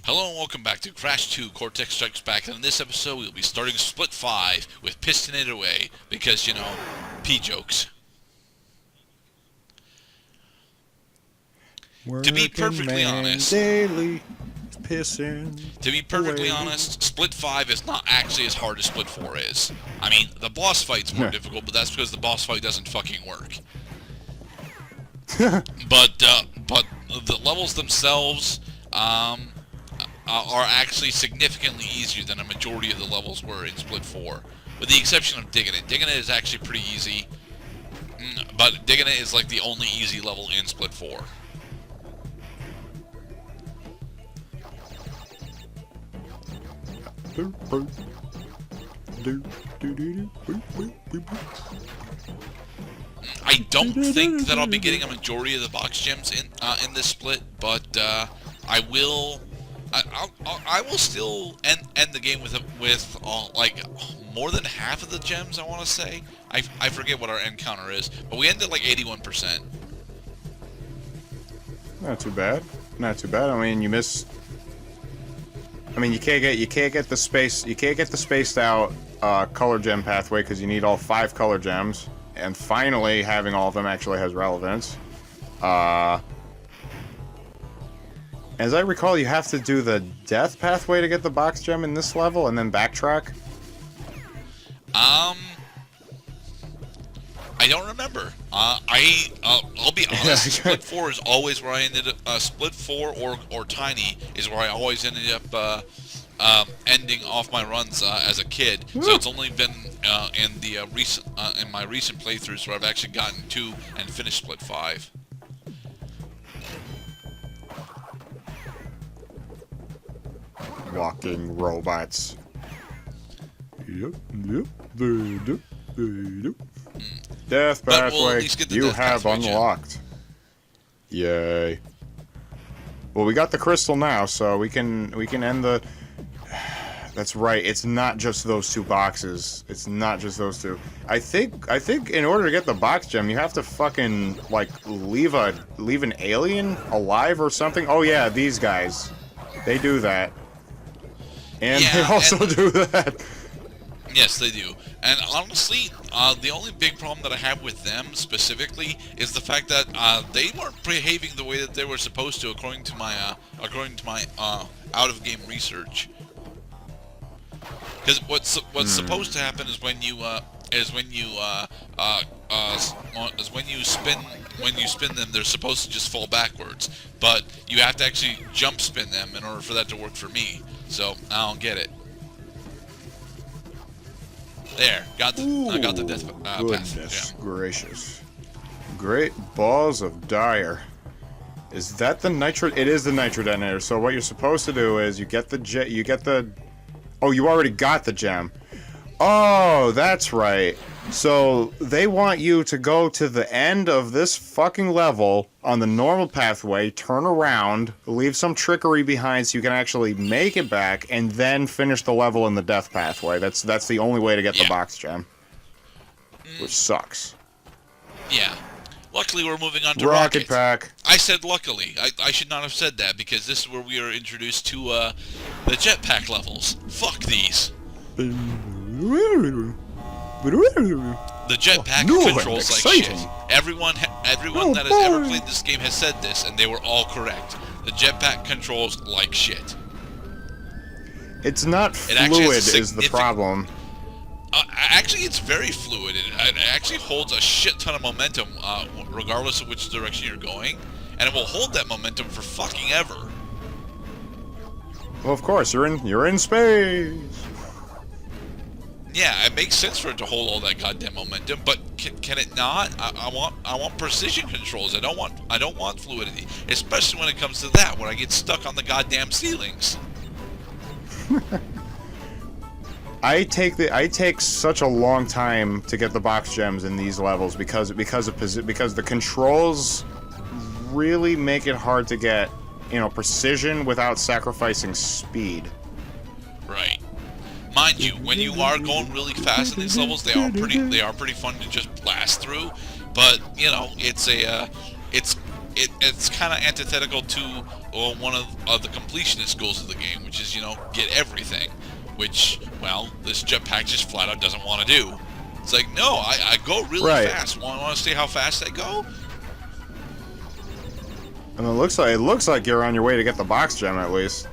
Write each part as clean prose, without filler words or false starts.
Hello and welcome back to Crash 2 Cortex Strikes Back, and in this episode we'll be starting Split 5 with Piston It Away, because, you know, P-jokes. To be perfectly honest, Split 5 is not actually as hard as Split 4 is. I mean, the boss fight's more difficult, but that's because the boss fight doesn't fucking work. but the levels themselves, are actually significantly easier than a majority of the levels were in Split 4, with the exception of Digging It. Digging It is actually pretty easy, but Digging It is like the only easy level in Split 4. I don't think that I'll be getting a majority of the box gems in this split, but I will. I will still end the game with like more than half of the gems. I want to say. I forget what our end counter is, but we ended like 81%. Not too bad. Not too bad. I mean, you miss. I mean, you can't get the spaced out color gem pathway because you need all 5 color gems, and finally having all of them actually has relevance. As I recall, you have to do the death pathway to get the box gem in this level, and then backtrack. I don't remember. I'll be honest. Split 4 is always where I ended up. Split 4 or Tiny is where I always ended up ending off my runs as a kid. So it's only been in my recent playthroughs where I've actually gotten to and finished Split 5. Walking robots. Yep. Death pathway, you have unlocked. Yay. Well, we got the crystal now, so we can end the... That's right, it's not just those 2 boxes. It's not just those 2. I think in order to get the box gem, you have to fucking, like, leave an alien alive or something. Oh yeah, these guys. They do that. And yeah, they also do that. Yes, they do. And honestly, the only big problem that I have with them specifically is the fact that they weren't behaving the way that they were supposed to, according to my out-of-game research. Because what's supposed to happen is when you spin them, they're supposed to just fall backwards. But you have to actually jump spin them in order for that to work for me. So I don't get it. There, got the death goodness gracious. Great balls of dire. Is that the nitro? It is the nitro detonator. So what you're supposed to do is you get the oh, you already got the gem. Oh, that's right. So they want you to go to the end of this fucking level on the normal pathway, turn around, leave some trickery behind so you can actually make it back, and then finish the level in the death pathway. That's the only way to get the box gem. Which sucks. Yeah. Luckily, we're moving on to Rocket Pack. I said luckily. I should not have said that, because this is where we are introduced to the jetpack levels. Fuck these. The jetpack controls like shit. Everyone that has ever played this game has said this, and they were all correct. The jetpack controls like shit. It's not fluid is the problem. Actually, it's very fluid. It actually holds a shit ton of momentum, regardless of which direction you're going, and it will hold that momentum for fucking ever. Well, of course, you're in space. Yeah, it makes sense for it to hold all that goddamn momentum, but can it not? I want precision controls. I don't want fluidity, especially when it comes to that, when I get stuck on the goddamn ceilings. I take such a long time to get the box gems in these levels because the controls really make it hard to get, precision without sacrificing speed. Right. Mind you, when you are going really fast in these levels, they are pretty fun to just blast through. But it's it's kind of antithetical to one of the completionist goals of the game, which is, get everything. Which, well, this jetpack just flat out doesn't want to do. It's like, no, I go really fast. Want to see how fast I go? And it looks like you're on your way to get the box gem at least.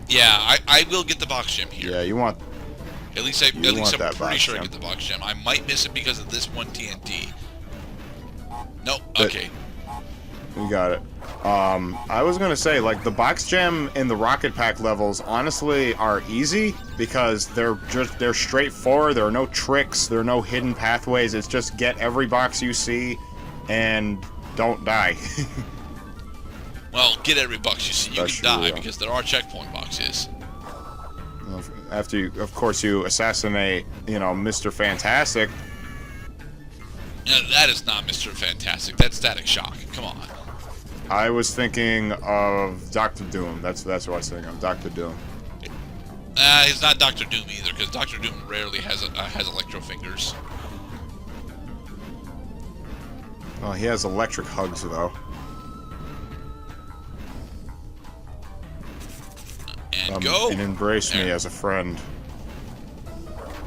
Yeah, I will get the box gem here. Yeah, you want. At least I'm pretty sure I get the box gem. I might miss it because of this one TNT. Nope. Okay. You got it. I was gonna say, like, the box gem in the rocket pack levels honestly are easy because they're straightforward. There are no tricks. There are no hidden pathways. It's just get every box you see and don't die. Well, get every box you see. You can die because there are checkpoint boxes. After you, of course, you assassinate, Mr. Fantastic. No, that is not Mr. Fantastic. That's Static Shock. Come on. I was thinking of Dr. Doom. That's what I was thinking of. Dr. Doom. He's not Dr. Doom either, because Dr. Doom rarely has electro fingers. Well, he has electric hugs, though. And go. And embrace me as a friend.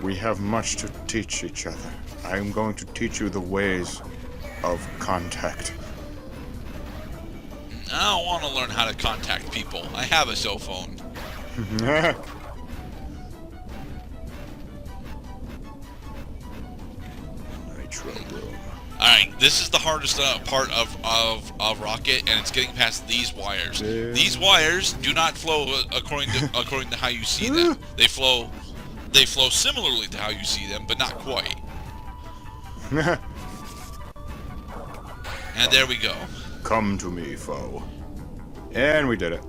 We have much to teach each other. I am going to teach you the ways of contact. I don't want to learn how to contact people. I have a cell phone. Nitro room. Alright, this is the hardest part of Rocket, and it's getting past these wires. Yeah. These wires do not flow according to how you see them. They flow similarly to how you see them, but not quite. And there we go. Come to me, foe. And we did it.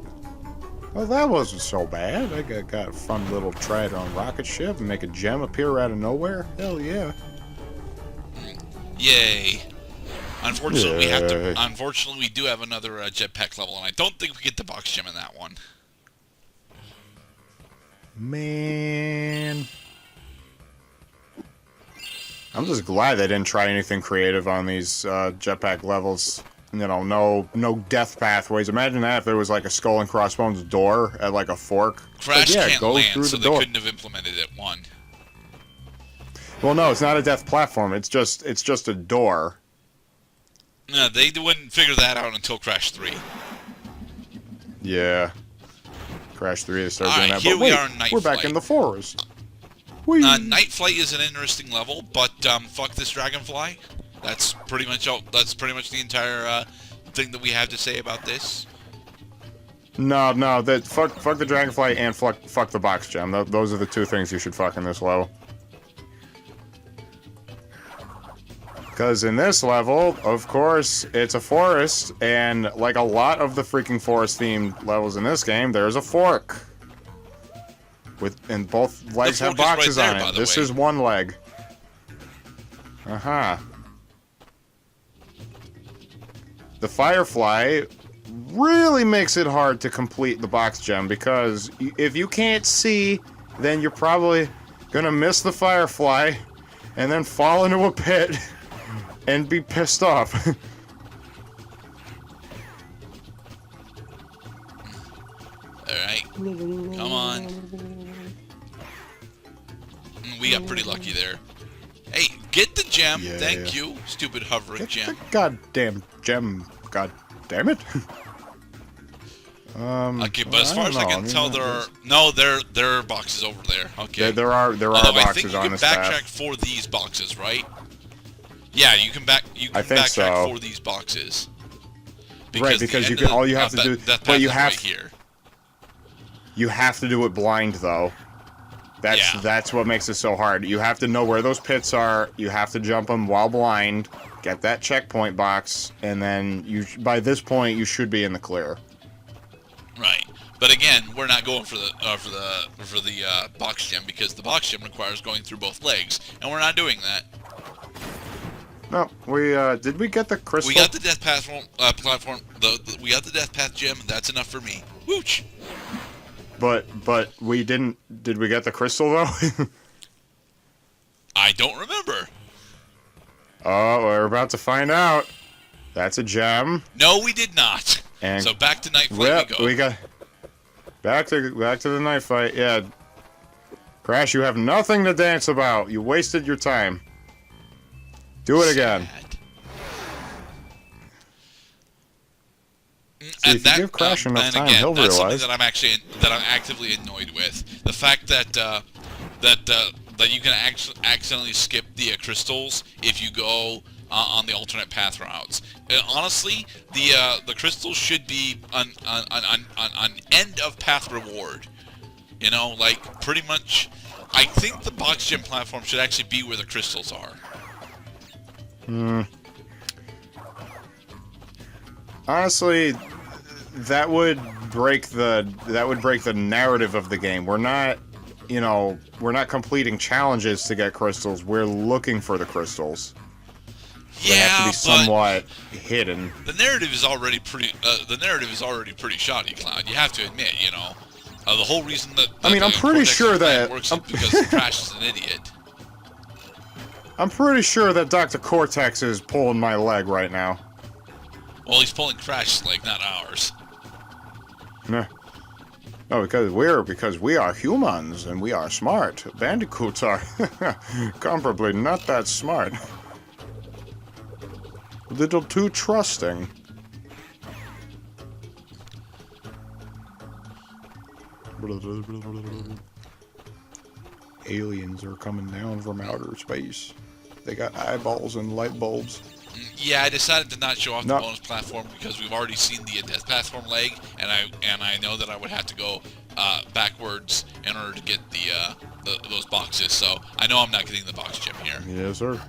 Well, that wasn't so bad. I got a fun little try it on rocket ship and make a gem appear out of nowhere. Hell yeah. Yay. Unfortunately, we do have another jetpack level, and I don't think we get the box gem in that one. Man. I'm just glad they didn't try anything creative on these jetpack levels. No death pathways. Imagine that if there was like a skull and crossbones door at like a fork. Crash can't go land, through so the they door. couldn't have implemented it one. Well, no, it's not a death platform. It's just a door. No, they wouldn't figure that out until Crash 3. Yeah. Crash 3, they started doing that. Here But we wait, are in Night we're Flight. back in the forest. Night Flight is an interesting level, but fuck this dragonfly. That's pretty much the entire thing that we have to say about this. No, fuck the dragonfly and fuck the box gem. Those are the two things you should fuck in this level. Because in this level, of course, it's a forest, and like a lot of the freaking forest-themed levels in this game, there's a fork. And both legs have boxes on it. This is one leg. Uh-huh. The Firefly really makes it hard to complete the box gem, because if you can't see, then you're probably gonna miss the Firefly, and then fall into a pit, and be pissed off. Alright. Come on. We got pretty lucky there. Hey, get the gem. Yeah. Thank you, stupid hovering Get gem. the goddamn gem. God damn it. Okay, but as far as I can tell, there are boxes over there. Okay. There are boxes on this path. I think you can backtrack for these boxes, right? Yeah, you can backtrack so. for these boxes. Because you can. All you have to do, but you have right here. You have to do it blind, though. That's what makes it so hard. You have to know where those pits are. You have to jump them while blind. Get that checkpoint box, and then by this point you should be in the clear. Right, but again, we're not going for the box gem, because the box gem requires going through both legs, and we're not doing that. No, did we get the crystal? We got the death platform. We got the death path gem, and that's enough for me. Wooch. But we didn't. Did we get the crystal though? I don't remember. Oh, we're about to find out. That's a gem. No, we did not. And so back to night fight we go. We got back to the night fight. Yeah. Crash, you have nothing to dance about. You wasted your time. Do it again. See, if you give Crash enough time, he'll that's realize. Something that I'm actively annoyed with. The fact that that you can accidentally skip the crystals if you go on the alternate path routes. Honestly, the crystals should be an end of path reward. You know, like pretty much. I think the box gem platform should actually be where the crystals are. Honestly, that would break the narrative of the game. We're not, we're not completing challenges to get crystals. We're looking for the crystals. They have to be somewhat hidden. The narrative is already pretty. Shoddy, Cloud. You have to admit, the whole reason that. I mean, I'm pretty sure that works is because Crash is an idiot. I'm pretty sure that Dr. Cortex is pulling my leg right now. Well, he's pulling Crash's leg, not ours. Nah. No, because we are humans and we are smart. Bandicoots are comparably not that smart. A little too trusting. Aliens are coming down from outer space. They got eyeballs and light bulbs. Yeah, I decided to not show off the bonus platform because we've already seen the death platform leg, and I know that I would have to go backwards in order to get those boxes. So I know I'm not getting the box gem here. Yes, sir.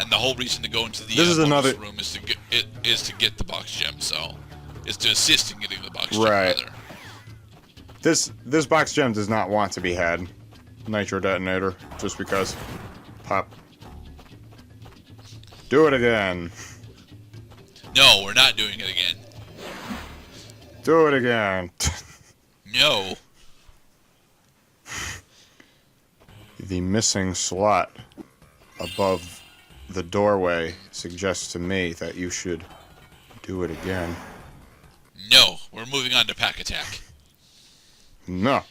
And the whole reason to go into the bonus room is to get the box gem. So is to assist in getting the box gem. Right. Rather. This box gem does not want to be had. Nitro detonator, just because. Pop. Do it again. No, we're not doing it again. Do it again. No. The missing slot above the doorway suggests to me that you should do it again. No, we're moving on to Pack Attack. No.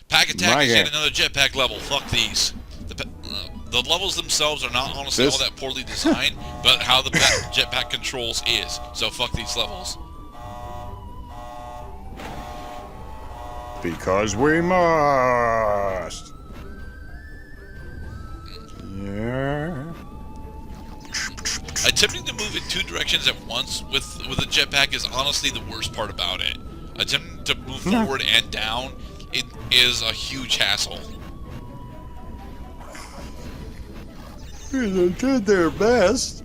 Pack Attack is yet another jetpack level. Fuck these. The levels themselves are not honestly all that poorly designed, but how the jetpack controls is. So fuck these levels. Because we must. Yeah. Attempting to move in two directions at once with a jetpack is honestly the worst part about it. Attempting to move forward and down, it is a huge hassle. They did their best.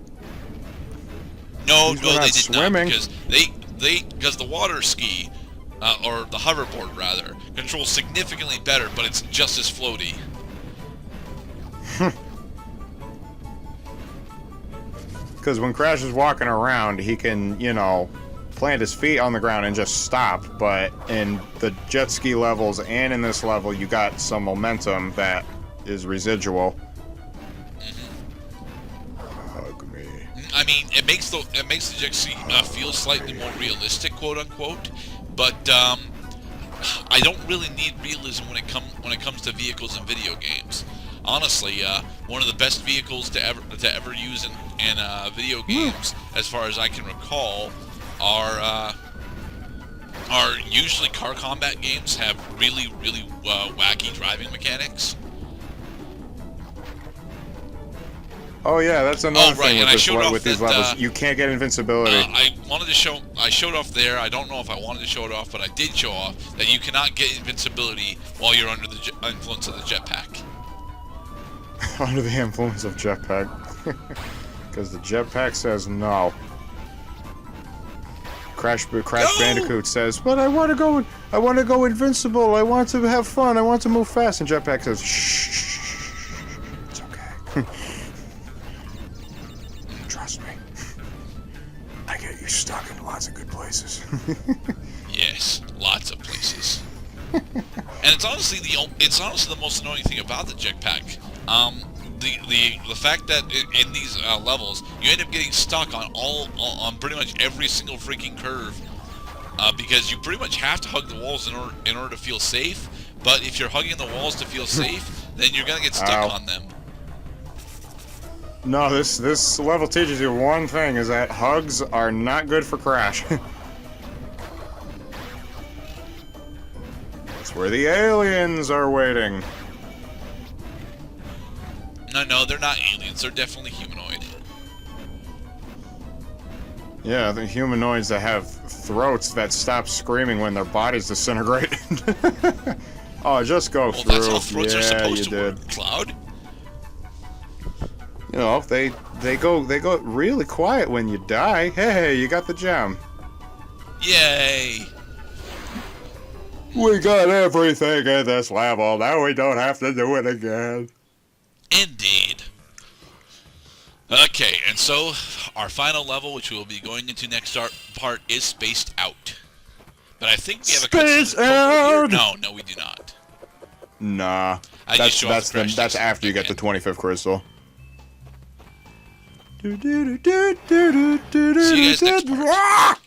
No, they did not, because the water ski, or the hoverboard rather, controls significantly better, but it's just as floaty. Because when Crash is walking around, he can, plant his feet on the ground and just stop. But in the jet ski levels and in this level, you got some momentum that is residual. Hug me. I mean, it makes the jet ski feel slightly more realistic, quote unquote. But I don't really need realism when it comes to vehicles in video games. Honestly, one of the best vehicles to ever use in video games, as far as I can recall, are usually car combat games. Have really wacky driving mechanics. Oh yeah, that's another thing with these levels. You can't get invincibility. I showed off there. I don't know if I wanted to show it off, but I did show off that you cannot get invincibility while you're under the influence of the jetpack. Under the influence of jetpack, because the jetpack says no. Crash Bandicoot says, "But I want to go invincible. I want to have fun. I want to move fast." And jetpack says, "Shh, it's okay. Trust me. I get you stuck in lots of good places." Yes, lots of places. And it's honestly the most annoying thing about the jetpack. the fact that in these levels you end up getting stuck on pretty much every single freaking curve, because you pretty much have to hug the walls in order to feel safe. But if you're hugging the walls to feel safe, then you're gonna get stuck on them. No, this level teaches you one thing: is that hugs are not good for crash. That's where the aliens are waiting. No, they're not aliens. They're definitely humanoid. Yeah, the humanoids that have throats that stop screaming when their bodies disintegrate. Oh, just go through. That's how throats are supposed to did. work, Cloud. You know, they go really quiet when you die. Hey, you got the gem. Yay! We got everything in this level. Now we don't have to do it again. Indeed. Okay, and so our final level, which we'll be going into next part, is Spaced Out. But I think we have a Spaced Out. No, we do not. Nah, that's after you get the 25th crystal. See you guys next part.